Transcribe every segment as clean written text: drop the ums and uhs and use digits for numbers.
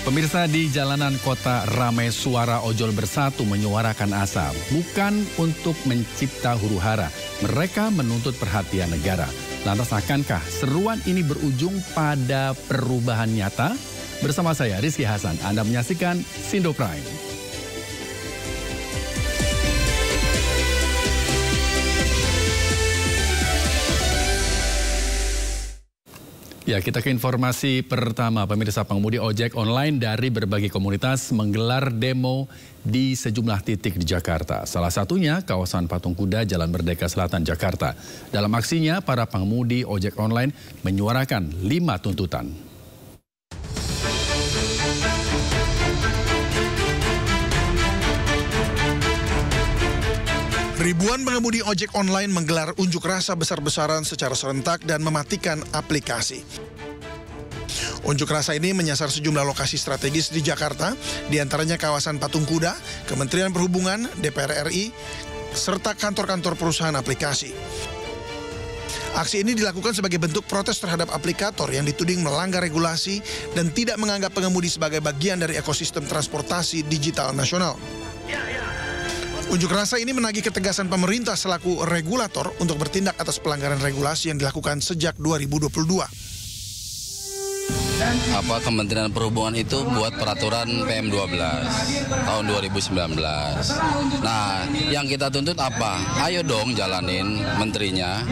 Pemirsa, di jalanan kota ramai suara ojol bersatu menyuarakan asa. Bukan untuk mencipta huru-hara, mereka menuntut perhatian negara. Lantas akankah seruan ini berujung pada perubahan nyata? Bersama saya Rizky Hasan, Anda menyaksikan Sindo Prime. Ya, kita ke informasi pertama. Pemirsa, pengemudi ojek online dari berbagai komunitas menggelar demo di sejumlah titik di Jakarta. Salah satunya kawasan Patung Kuda, Jalan Merdeka Selatan, Jakarta. Dalam aksinya, para pengemudi ojek online menyuarakan 5 tuntutan. Ribuan pengemudi ojek online menggelar unjuk rasa besar-besaran secara serentak dan mematikan aplikasi. Unjuk rasa ini menyasar sejumlah lokasi strategis di Jakarta, diantaranya kawasan Patung Kuda, Kementerian Perhubungan, DPR RI, serta kantor-kantor perusahaan aplikasi. Aksi ini dilakukan sebagai bentuk protes terhadap aplikator yang dituding melanggar regulasi dan tidak menganggap pengemudi sebagai bagian dari ekosistem transportasi digital nasional. Unjuk rasa ini menagih ketegasan pemerintah selaku regulator untuk bertindak atas pelanggaran regulasi yang dilakukan sejak 2022. Kementerian Perhubungan itu buat peraturan PM12 tahun 2019. Nah, yang kita tuntut apa? Ayo dong jalanin menterinya.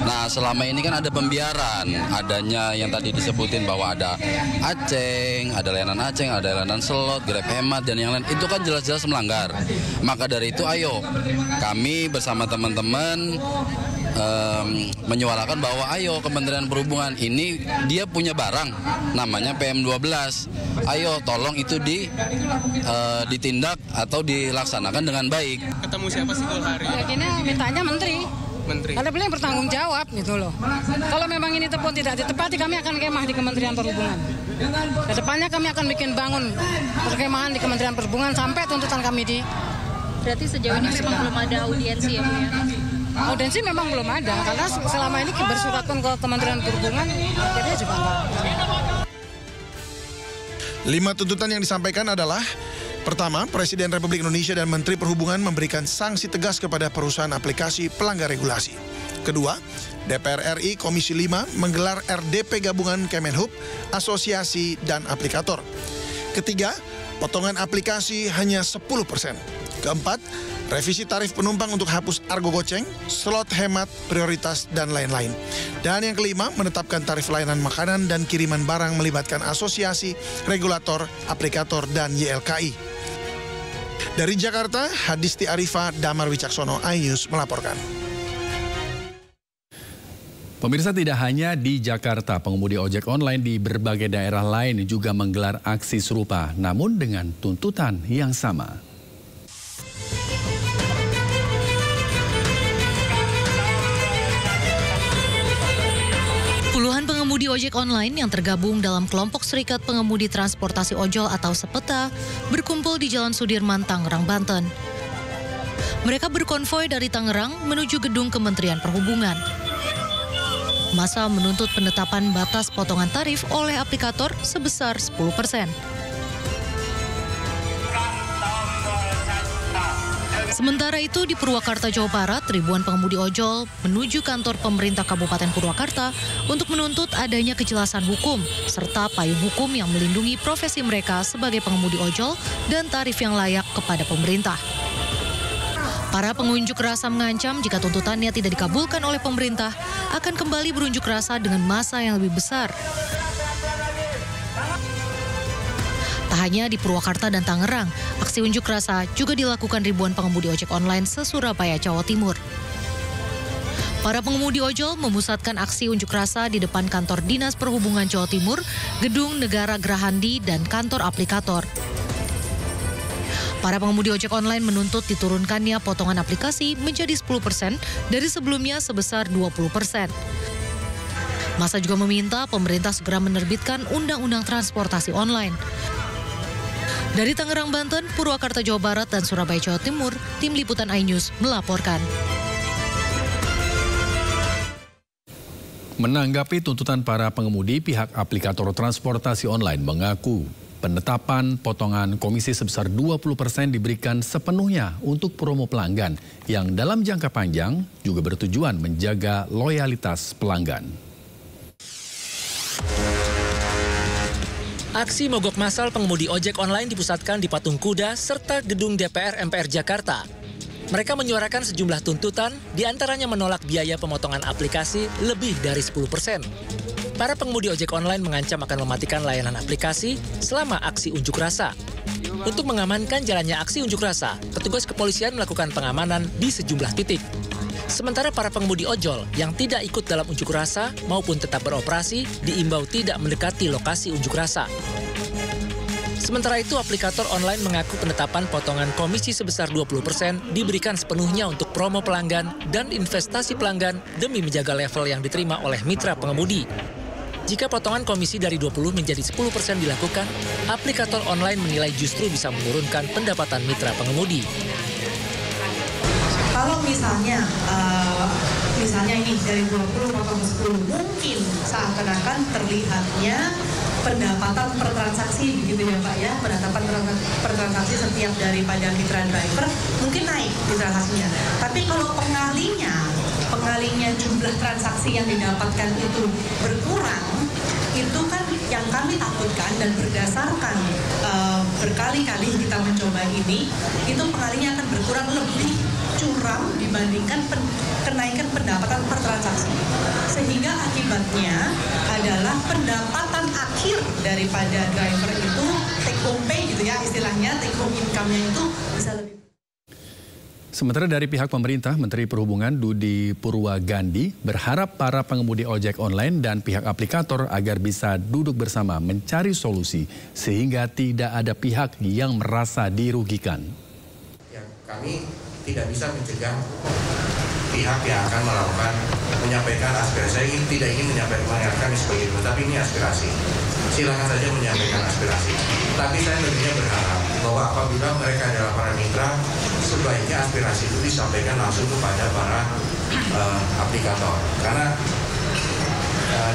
Nah, selama ini kan ada pembiaran, adanya yang tadi disebutin bahwa ada aceng, ada layanan slot, Grab hemat dan yang lain. Itu kan jelas-jelas melanggar. Maka dari itu ayo kami bersama teman-teman menyuarakan bahwa ayo Kementerian Perhubungan ini dia punya barang namanya PM12. Ayo tolong itu ditindak atau dilaksanakan dengan baik. Ketemu siapa sih kalau hari? Ya gini mintanya menteri. Karena beliau yang bertanggung jawab gitu loh. Kalau memang ini pun tidak ditepati, kami akan kemah di Kementerian Perhubungan. Kedepannya kami akan bikin bangun perkemahan di Kementerian Perhubungan sampai tuntutan kami di. Berarti sejauh ini memang belum ada audiensi ya Bu ya? Audiensi memang belum ada, karena selama ini bersurat pun ke Kementerian Perhubungan, akhirnya juga enggak. 5 tuntutan yang disampaikan adalah: pertama, Presiden Republik Indonesia dan Menteri Perhubungan memberikan sanksi tegas kepada perusahaan aplikasi pelanggar regulasi. Kedua, DPR RI Komisi 5 menggelar RDP gabungan Kemenhub, asosiasi, dan aplikator. Ketiga, potongan aplikasi hanya 10%. Keempat, revisi tarif penumpang untuk hapus argo goceng, slot hemat, prioritas, dan lain-lain. Dan yang kelima, menetapkan tarif layanan makanan dan kiriman barang melibatkan asosiasi, regulator, aplikator, dan YLKI. Dari Jakarta, Hadisti Arifa, Damar Wicaksono, iNews melaporkan. Pemirsa, tidak hanya di Jakarta, pengemudi ojek online di berbagai daerah lain juga menggelar aksi serupa, namun dengan tuntutan yang sama. Puluhan pengemudi ojek online yang tergabung dalam kelompok Serikat Pengemudi Transportasi Ojol atau SEPETA berkumpul di Jalan Sudirman, Tangerang, Banten. Mereka berkonvoi dari Tangerang menuju gedung Kementerian Perhubungan. Massa menuntut penetapan batas potongan tarif oleh aplikator sebesar 10%. Sementara itu di Purwakarta, Jawa Barat, ribuan pengemudi ojol menuju kantor pemerintah Kabupaten Purwakarta untuk menuntut adanya kejelasan hukum serta payung hukum yang melindungi profesi mereka sebagai pengemudi ojol dan tarif yang layak kepada pemerintah. Para pengunjuk rasa mengancam jika tuntutannya tidak dikabulkan oleh pemerintah akan kembali berunjuk rasa dengan massa yang lebih besar. Tak hanya di Purwakarta dan Tangerang, aksi unjuk rasa juga dilakukan ribuan pengemudi ojek online se-Surabaya, Jawa Timur. Para pengemudi ojol memusatkan aksi unjuk rasa di depan kantor Dinas Perhubungan Jawa Timur, Gedung Negara Gerahandi, dan kantor aplikator. Para pengemudi ojek online menuntut diturunkannya potongan aplikasi menjadi 10% dari sebelumnya sebesar 20%. Massa juga meminta pemerintah segera menerbitkan Undang-Undang Transportasi Online. Dari Tangerang, Banten, Purwakarta, Jawa Barat, dan Surabaya, Jawa Timur, Tim Liputan iNews melaporkan. Menanggapi tuntutan para pengemudi, pihak aplikator transportasi online mengaku Penetapan potongan komisi sebesar 20% diberikan sepenuhnya untuk promo pelanggan yang dalam jangka panjang juga bertujuan menjaga loyalitas pelanggan. Aksi mogok massal pengemudi ojek online dipusatkan di Patung Kuda serta gedung DPR MPR Jakarta. Mereka menyuarakan sejumlah tuntutan, diantaranya menolak biaya pemotongan aplikasi lebih dari 10%. Para pengemudi ojek online mengancam akan mematikan layanan aplikasi selama aksi unjuk rasa. Untuk mengamankan jalannya aksi unjuk rasa, petugas kepolisian melakukan pengamanan di sejumlah titik. Sementara para pengemudi ojol yang tidak ikut dalam unjuk rasa maupun tetap beroperasi diimbau tidak mendekati lokasi unjuk rasa. Sementara itu, aplikator online mengaku penetapan potongan komisi sebesar 20% diberikan sepenuhnya untuk promo pelanggan dan investasi pelanggan demi menjaga level yang diterima oleh mitra pengemudi. Jika potongan komisi dari 20 menjadi 10% dilakukan, aplikator online menilai justru bisa menurunkan pendapatan mitra pengemudi. Kalau misalnya ini dari 20 potong 10, mungkin seakan-akan terlihatnya pendapatan per transaksi begitu ya Pak ya, pendapatan per transaksi setiap daripada mitra driver mungkin naik di transaksinya. Tapi kalau pengalinya jumlah transaksi yang didapatkan itu berkurang, itu kan yang kami takutkan dan berdasarkan berkali-kali kita mencoba ini, itu pengalinya akan berkurang lebih curang dibandingkan kenaikan pendapatan per transaksi. Sehingga akibatnya adalah pendapatan akhir daripada driver itu take home pay gitu ya istilahnya, take home income-nya itu bisa lebih. Sementara dari pihak pemerintah, Menteri Perhubungan Dudi Purwagandi berharap para pengemudi ojek online dan pihak aplikator agar bisa duduk bersama mencari solusi sehingga tidak ada pihak yang merasa dirugikan. Yang kami tidak bisa mencegah pihak yang akan melakukan menyampaikan aspirasi. Saya tidak ingin menyampaikan seperti itu, tapi ini aspirasi. Silakan saja menyampaikan aspirasi. Tapi saya lebihnya berharap bahwa apabila mereka adalah para mitra, sebaiknya aspirasi itu disampaikan langsung kepada para aplikator. Karena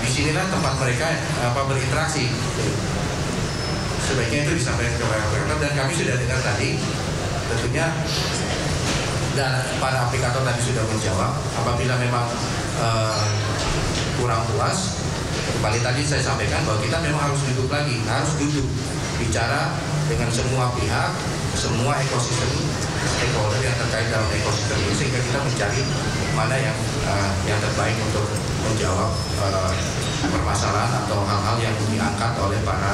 disinilah tempat mereka berinteraksi. Sebaiknya itu disampaikan kepada aplikator, dan kami sudah dengar tadi, tentunya dan para aplikator tadi sudah menjawab. Apabila memang kurang puas, kembali tadi saya sampaikan bahwa kita memang harus duduk lagi, harus duduk bicara dengan semua pihak, semua ekosistem stakeholder yang terkait dalam ekosistem ini, sehingga kita mencari mana yang terbaik untuk menjawab permasalahan atau hal-hal yang diangkat oleh para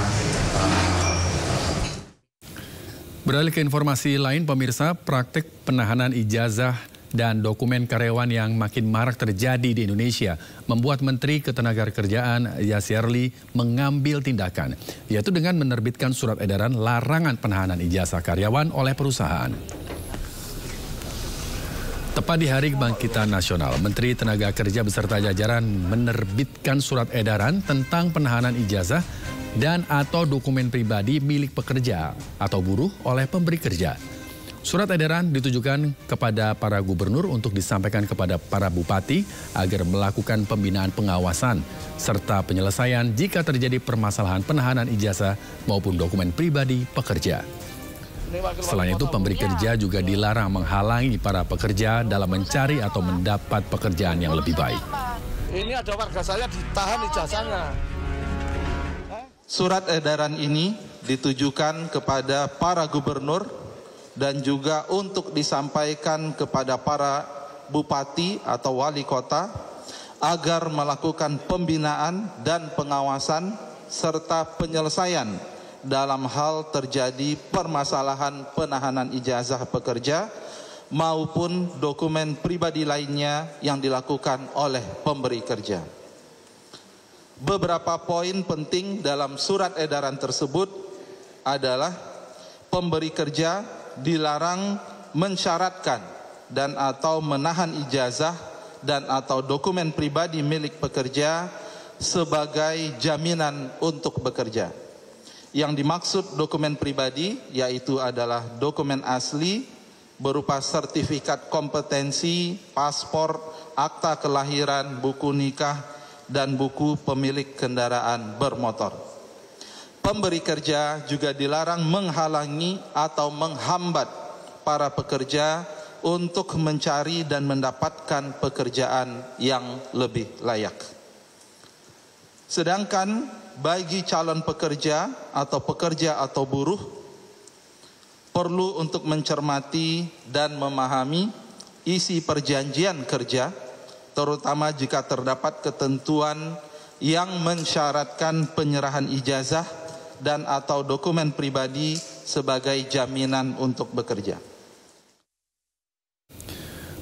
Beralih ke informasi lain, pemirsa, praktik penahanan ijazah dan dokumen karyawan yang makin marak terjadi di Indonesia membuat Menteri Ketenagakerjaan Yasirli mengambil tindakan, yaitu dengan menerbitkan surat edaran larangan penahanan ijazah karyawan oleh perusahaan. Tepat di Hari Kebangkitan Nasional, Menteri Tenaga Kerja beserta jajaran menerbitkan surat edaran tentang penahanan ijazah dan atau dokumen pribadi milik pekerja atau buruh oleh pemberi kerja. Surat edaran ditujukan kepada para gubernur untuk disampaikan kepada para bupati agar melakukan pembinaan pengawasan serta penyelesaian jika terjadi permasalahan penahanan ijazah maupun dokumen pribadi pekerja. Selain itu, pemberi kerja juga dilarang menghalangi para pekerja dalam mencari atau mendapat pekerjaan yang lebih baik. Ini ada warga saya ditahan ijazahnya. Surat edaran ini ditujukan kepada para gubernur dan juga untuk disampaikan kepada para bupati atau wali kota agar melakukan pembinaan dan pengawasan serta penyelesaian dalam hal terjadi permasalahan penahanan ijazah pekerja maupun dokumen pribadi lainnya yang dilakukan oleh pemberi kerja. Beberapa poin penting dalam surat edaran tersebut adalah pemberi kerja dilarang mensyaratkan dan atau menahan ijazah dan atau dokumen pribadi milik pekerja sebagai jaminan untuk bekerja. Yang dimaksud dokumen pribadi yaitu adalah dokumen asli berupa sertifikat kompetensi, paspor, akta kelahiran, buku nikah, dan buku pemilik kendaraan bermotor. pemberi kerja juga dilarang menghalangi atau menghambat para pekerja untuk mencari dan mendapatkan pekerjaan yang lebih layak. Sedangkan bagi calon pekerja atau buruh perlu untuk mencermati dan memahami isi perjanjian kerja, terutama jika terdapat ketentuan yang mensyaratkan penyerahan ijazah dan atau dokumen pribadi sebagai jaminan untuk bekerja.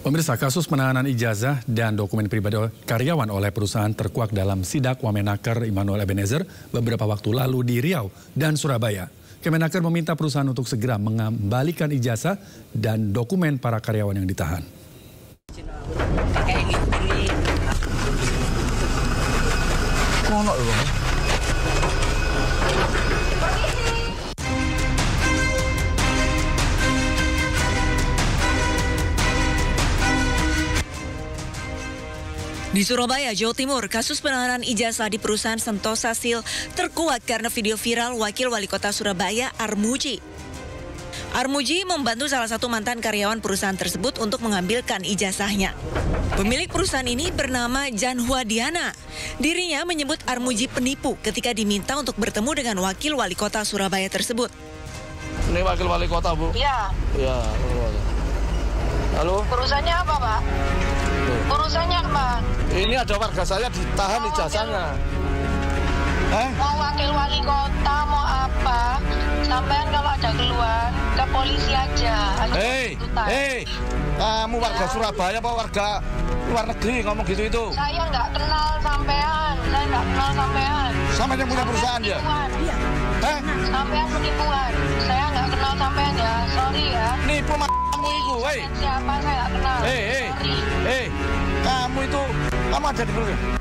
Pemirsa, kasus penahanan ijazah dan dokumen pribadi karyawan oleh perusahaan terkuak dalam sidak Wamenaker Immanuel Ebenezer beberapa waktu lalu di Riau dan Surabaya. Kemenaker meminta perusahaan untuk segera mengembalikan ijazah dan dokumen para karyawan yang ditahan. Di Surabaya, Jawa Timur, kasus penahanan ijazah di perusahaan Sentosa Steel terkuak karena video viral Wakil Wali Kota Surabaya, Armuji. Armuji membantu salah satu mantan karyawan perusahaan tersebut untuk mengambilkan ijazahnya. Pemilik perusahaan ini bernama Janhua Diana. Dirinya menyebut Armuji penipu ketika diminta untuk bertemu dengan Wakil Wali Kota Surabaya tersebut. Ini Wakil Wali Kota, Bu? Iya. Iya. Halo? Perusahaannya apa, Pak? Urusannya apa? Ini ada warga saya ditahan ijazahnya. Mau wakil wali kota, mau apa? Sampean kalau ada keluar, ke polisi aja. Hei, kamu warga Surabaya apa warga luar negeri ngomong gitu itu? Saya nggak kenal sampean, Sama yang punya perusahaan ya? Iya. Sampean penipuan. Saya nggak kenal sampean ya, sorry ya. Nipu kamu itu, hei. Siapa saya nggak kenal. Hei, kamu ada di perusahaan.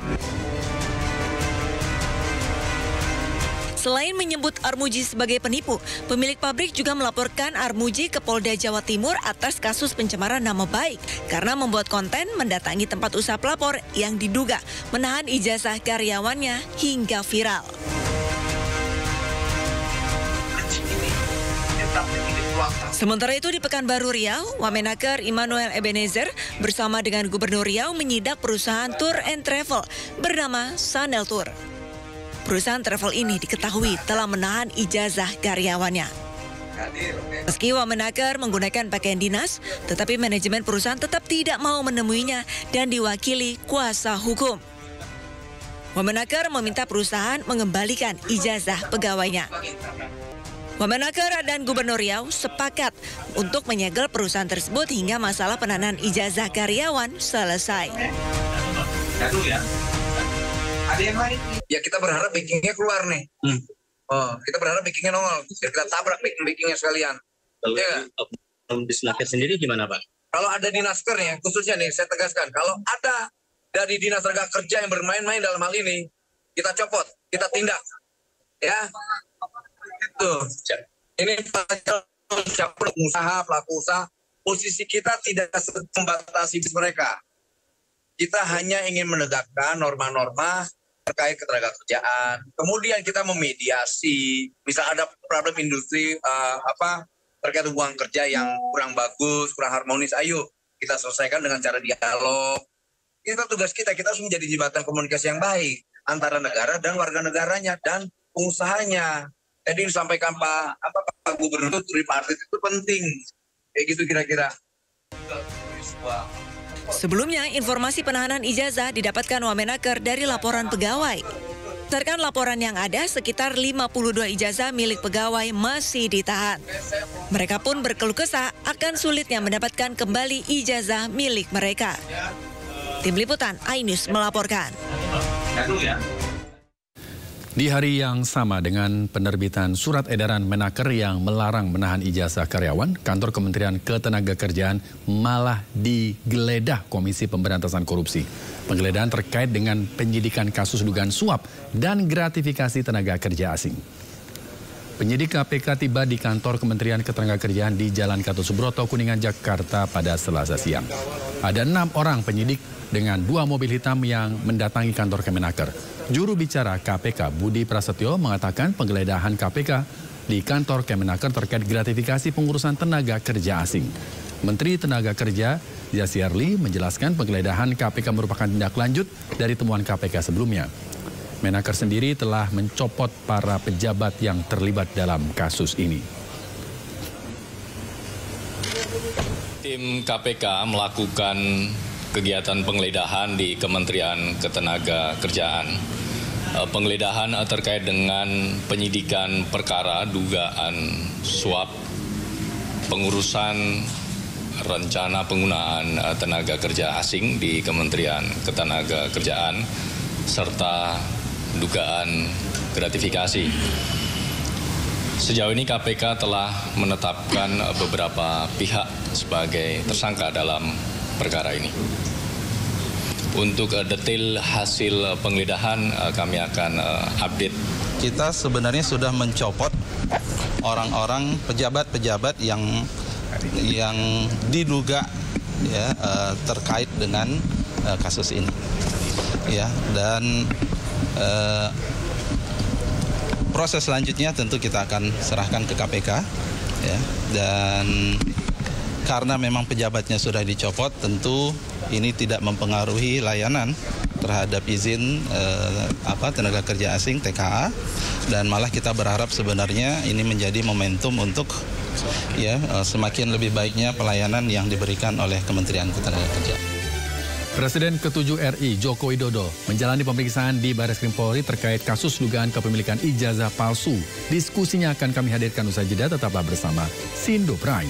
Selain menyebut Armuji sebagai penipu, pemilik pabrik juga melaporkan Armuji ke Polda Jawa Timur atas kasus pencemaran nama baik karena membuat konten mendatangi tempat usaha pelapor yang diduga menahan ijazah karyawannya hingga viral. Sementara itu di Pekanbaru Riau, Wamenaker Immanuel Ebenezer bersama dengan Gubernur Riau menyidak perusahaan tour and travel bernama Sanel Tour. Perusahaan travel ini diketahui telah menahan ijazah karyawannya. Meski Wamenaker menggunakan pakaian dinas, tetapi manajemen perusahaan tetap tidak mau menemuinya dan diwakili kuasa hukum. Wamenaker meminta perusahaan mengembalikan ijazah pegawainya. Wamenaker dan Gubernur Riau sepakat untuk menyegel perusahaan tersebut hingga masalah penahanan ijazah karyawan selesai. Ada yang lain? Ya kita berharap backingnya keluar nih. Kita berharap backingnya nongol. Ya kita tabrak backingnya sekalian. Kalau di Snaker sendiri gimana Pak? Kalau ada di Nasker nih, khususnya nih saya tegaskan. Kalau ada dari Dinas Tenaga Kerja yang bermain-main dalam hal ini, kita copot, kita tindak. Ya, itu. Ini pelaku usaha, posisi kita tidak membatasi mereka. Kita hanya ingin menegakkan norma-norma terkait ketenaga kerjaan. Kemudian kita memediasi, misal ada problem industri terkait hubungan kerja yang kurang bagus, kurang harmonis, ayo kita selesaikan dengan cara dialog. Kita tugas kita harus menjadi jembatan komunikasi yang baik antara negara dan warga negaranya dan pengusahanya. Jadi disampaikan Pak Gubernur tripartit itu penting. Kayak gitu kira-kira. Sebelumnya, informasi penahanan ijazah didapatkan Wamenaker dari laporan pegawai. Berdasarkan laporan yang ada, sekitar 52 ijazah milik pegawai masih ditahan. Mereka pun berkeluh kesah akan sulitnya mendapatkan kembali ijazah milik mereka. Tim Liputan iNews melaporkan. Di hari yang sama dengan penerbitan surat edaran Menaker yang melarang menahan ijazah karyawan, kantor Kementerian Ketenagakerjaan malah digeledah Komisi Pemberantasan Korupsi. Penggeledahan terkait dengan penyidikan kasus dugaan suap dan gratifikasi tenaga kerja asing. Penyidik KPK tiba di kantor Kementerian Ketenagakerjaan di Jalan Gatot Subroto, Kuningan, Jakarta pada Selasa siang. Ada 6 orang penyidik dengan 2 mobil hitam yang mendatangi kantor Kemenaker. Juru bicara KPK Budi Prasetyo mengatakan penggeledahan KPK di kantor Kemenaker terkait gratifikasi pengurusan tenaga kerja asing. Menteri Tenaga Kerja Yasirli menjelaskan penggeledahan KPK merupakan tindak lanjut dari temuan KPK sebelumnya. Menaker sendiri telah mencopot para pejabat yang terlibat dalam kasus ini. Tim KPK melakukan kegiatan penggeledahan di Kementerian Ketenagakerjaan. Penggeledahan terkait dengan penyidikan perkara dugaan suap pengurusan rencana penggunaan tenaga kerja asing di Kementerian Ketenagakerjaan serta dugaan gratifikasi. Sejauh ini KPK telah menetapkan beberapa pihak sebagai tersangka dalam perkara ini. Untuk detail hasil penggeledahan kami akan update. Kita sebenarnya sudah mencopot orang-orang pejabat-pejabat yang diduga ya terkait dengan kasus ini. Ya, dan proses selanjutnya tentu kita akan serahkan ke KPK ya, dan karena memang pejabatnya sudah dicopot, tentu ini tidak mempengaruhi layanan terhadap izin tenaga kerja asing TKA, dan malah kita berharap sebenarnya ini menjadi momentum untuk semakin lebih baiknya pelayanan yang diberikan oleh Kementerian Ketenagakerjaan. Presiden ke-7 RI Joko Widodo menjalani pemeriksaan di Barreskrim Polri terkait kasus dugaan kepemilikan ijazah palsu. Diskusinya akan kami hadirkan usai jeda, tetaplah bersama Sindo Prime.